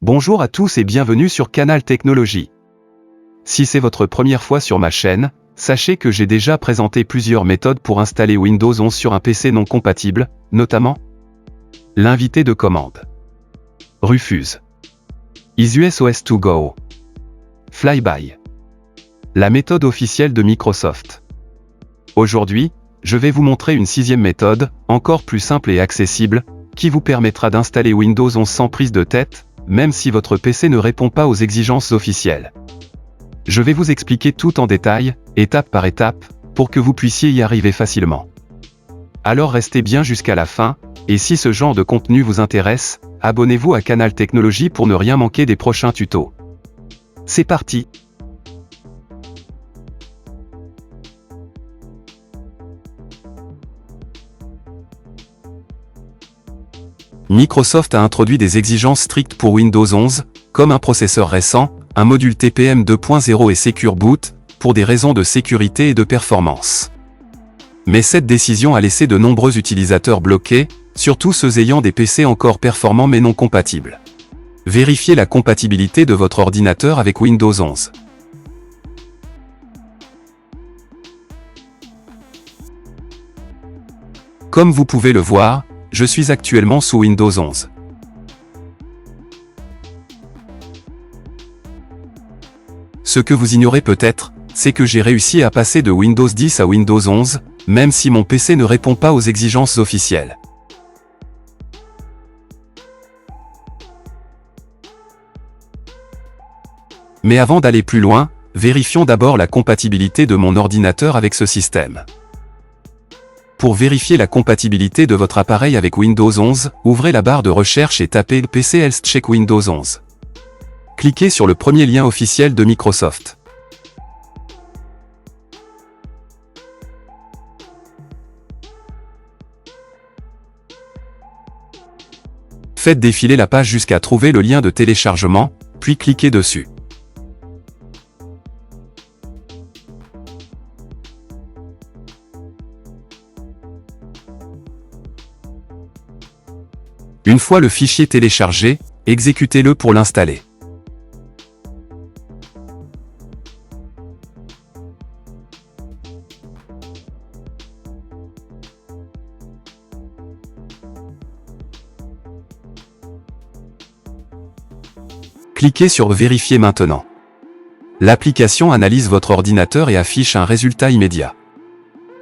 Bonjour à tous et bienvenue sur Canal Technologies. Si c'est votre première fois sur ma chaîne, sachez que j'ai déjà présenté plusieurs méthodes pour installer Windows 11 sur un PC non compatible, notamment l'invité de commande, Rufus, EasyOS2Go, Flyby, la méthode officielle de Microsoft. Aujourd'hui, je vais vous montrer une sixième méthode, encore plus simple et accessible, qui vous permettra d'installer Windows 11 sans prise de tête, même si votre PC ne répond pas aux exigences officielles. Je vais vous expliquer tout en détail, étape par étape, pour que vous puissiez y arriver facilement. Alors restez bien jusqu'à la fin, et si ce genre de contenu vous intéresse, abonnez-vous à Canal Technologies pour ne rien manquer des prochains tutos. C'est parti! Microsoft a introduit des exigences strictes pour Windows 11, comme un processeur récent, un module TPM 2.0 et Secure Boot, pour des raisons de sécurité et de performance. Mais cette décision a laissé de nombreux utilisateurs bloqués, surtout ceux ayant des PC encore performants mais non compatibles. Vérifiez la compatibilité de votre ordinateur avec Windows 11. Comme vous pouvez le voir, je suis actuellement sous Windows 11. Ce que vous ignorez peut-être, c'est que j'ai réussi à passer de Windows 10 à Windows 11, même si mon PC ne répond pas aux exigences officielles. Mais avant d'aller plus loin, vérifions d'abord la compatibilité de mon ordinateur avec ce système. Pour vérifier la compatibilité de votre appareil avec Windows 11, ouvrez la barre de recherche et tapez PC Health Check Windows 11. Cliquez sur le premier lien officiel de Microsoft. Faites défiler la page jusqu'à trouver le lien de téléchargement, puis cliquez dessus. Une fois le fichier téléchargé, exécutez-le pour l'installer. Cliquez sur Vérifier maintenant. L'application analyse votre ordinateur et affiche un résultat immédiat.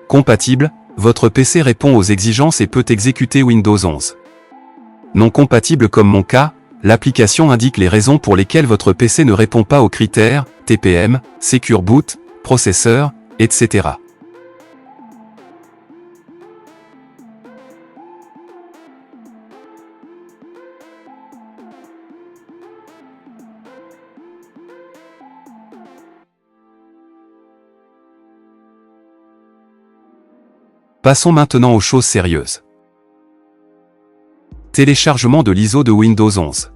Compatible, votre PC répond aux exigences et peut exécuter Windows 11. Non compatible comme mon cas, l'application indique les raisons pour lesquelles votre PC ne répond pas aux critères, TPM, Secure Boot, processeur, etc. Passons maintenant aux choses sérieuses. Téléchargement de l'ISO de Windows 11.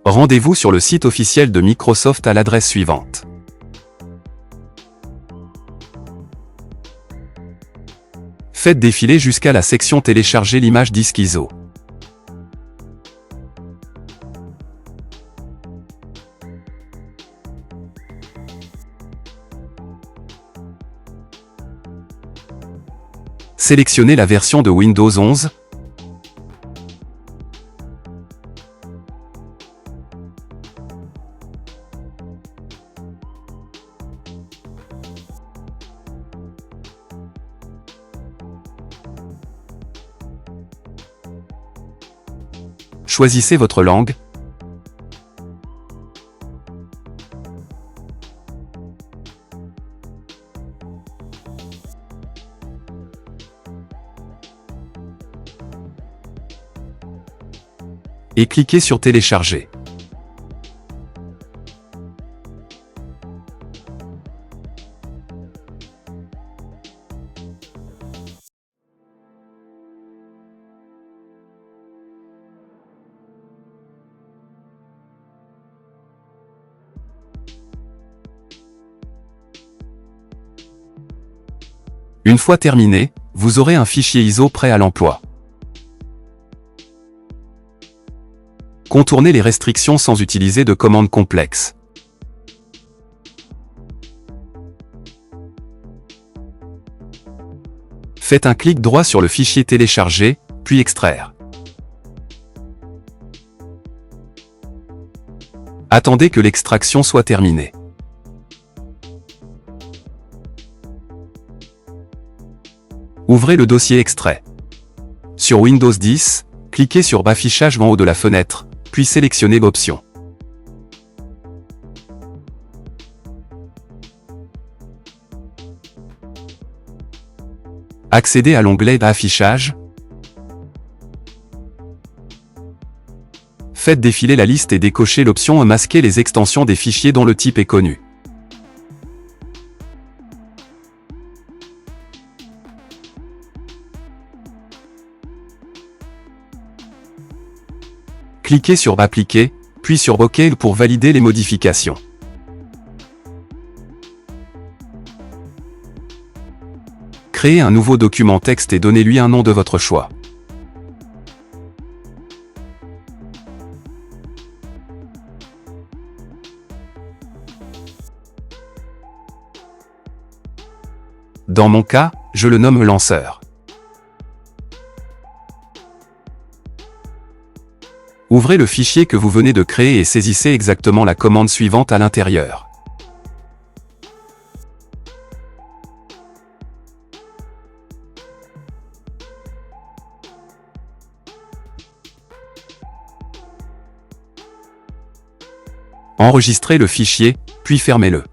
Rendez-vous sur le site officiel de Microsoft à l'adresse suivante. Faites défiler jusqu'à la section Télécharger l'image disque ISO. Sélectionnez la version de Windows 11. Choisissez votre langue. Et cliquez sur Télécharger. Une fois terminé, vous aurez un fichier ISO prêt à l'emploi. Contournez les restrictions sans utiliser de commandes complexes. Faites un clic droit sur le fichier télécharger, puis extraire. Attendez que l'extraction soit terminée. Ouvrez le dossier extrait. Sur Windows 10, cliquez sur Affichage en haut de la fenêtre, puis sélectionnez l'option. Accédez à l'onglet Affichage. Faites défiler la liste et décochez l'option Masquer les extensions des fichiers dont le type est connu. Cliquez sur Appliquer, puis sur OK pour valider les modifications. Créez un nouveau document texte et donnez-lui un nom de votre choix. Dans mon cas, je le nomme lanceur. Ouvrez le fichier que vous venez de créer et saisissez exactement la commande suivante à l'intérieur. Enregistrez le fichier, puis fermez-le.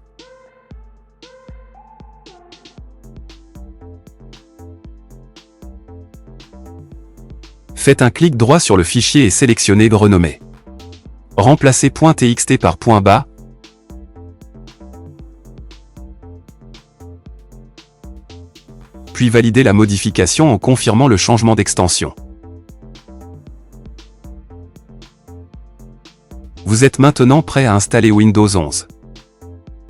Faites un clic droit sur le fichier et sélectionnez Renommer. Remplacez .txt par .bas. Puis validez la modification en confirmant le changement d'extension. Vous êtes maintenant prêt à installer Windows 11.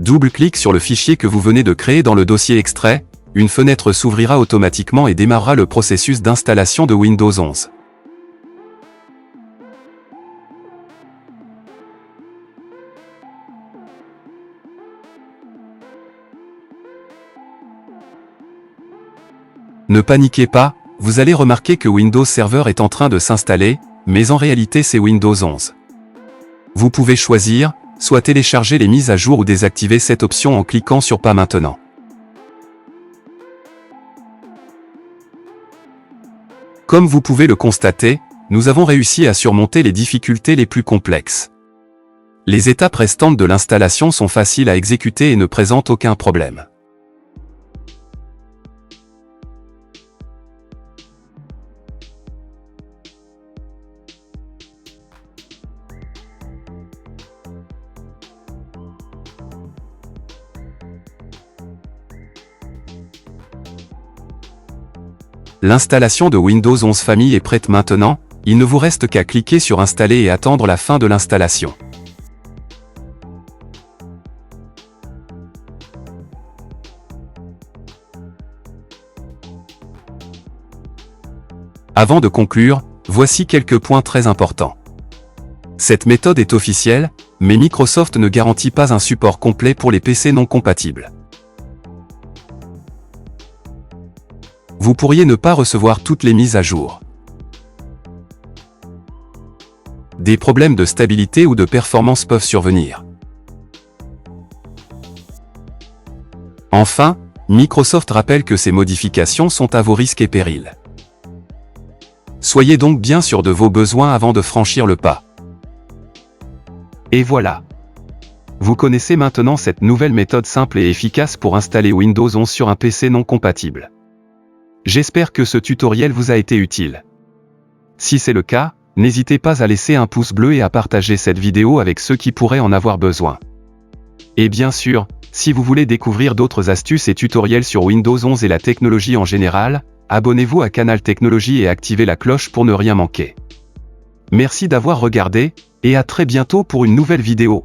Double-clic sur le fichier que vous venez de créer dans le dossier extrait, une fenêtre s'ouvrira automatiquement et démarrera le processus d'installation de Windows 11. Ne paniquez pas, vous allez remarquer que Windows Server est en train de s'installer, mais en réalité c'est Windows 11. Vous pouvez choisir, soit télécharger les mises à jour ou désactiver cette option en cliquant sur Pas maintenant. Comme vous pouvez le constater, nous avons réussi à surmonter les difficultés les plus complexes. Les étapes restantes de l'installation sont faciles à exécuter et ne présentent aucun problème. L'installation de Windows 11 Famille est prête maintenant, il ne vous reste qu'à cliquer sur Installer et attendre la fin de l'installation. Avant de conclure, voici quelques points très importants. Cette méthode est officielle, mais Microsoft ne garantit pas un support complet pour les PC non compatibles. Vous pourriez ne pas recevoir toutes les mises à jour. Des problèmes de stabilité ou de performance peuvent survenir. Enfin, Microsoft rappelle que ces modifications sont à vos risques et périls. Soyez donc bien sûr de vos besoins avant de franchir le pas. Et voilà. Vous connaissez maintenant cette nouvelle méthode simple et efficace pour installer Windows 11 sur un PC non compatible. J'espère que ce tutoriel vous a été utile. Si c'est le cas, n'hésitez pas à laisser un pouce bleu et à partager cette vidéo avec ceux qui pourraient en avoir besoin. Et bien sûr, si vous voulez découvrir d'autres astuces et tutoriels sur Windows 11 et la technologie en général, abonnez-vous à Canal Technologies et activez la cloche pour ne rien manquer. Merci d'avoir regardé, et à très bientôt pour une nouvelle vidéo.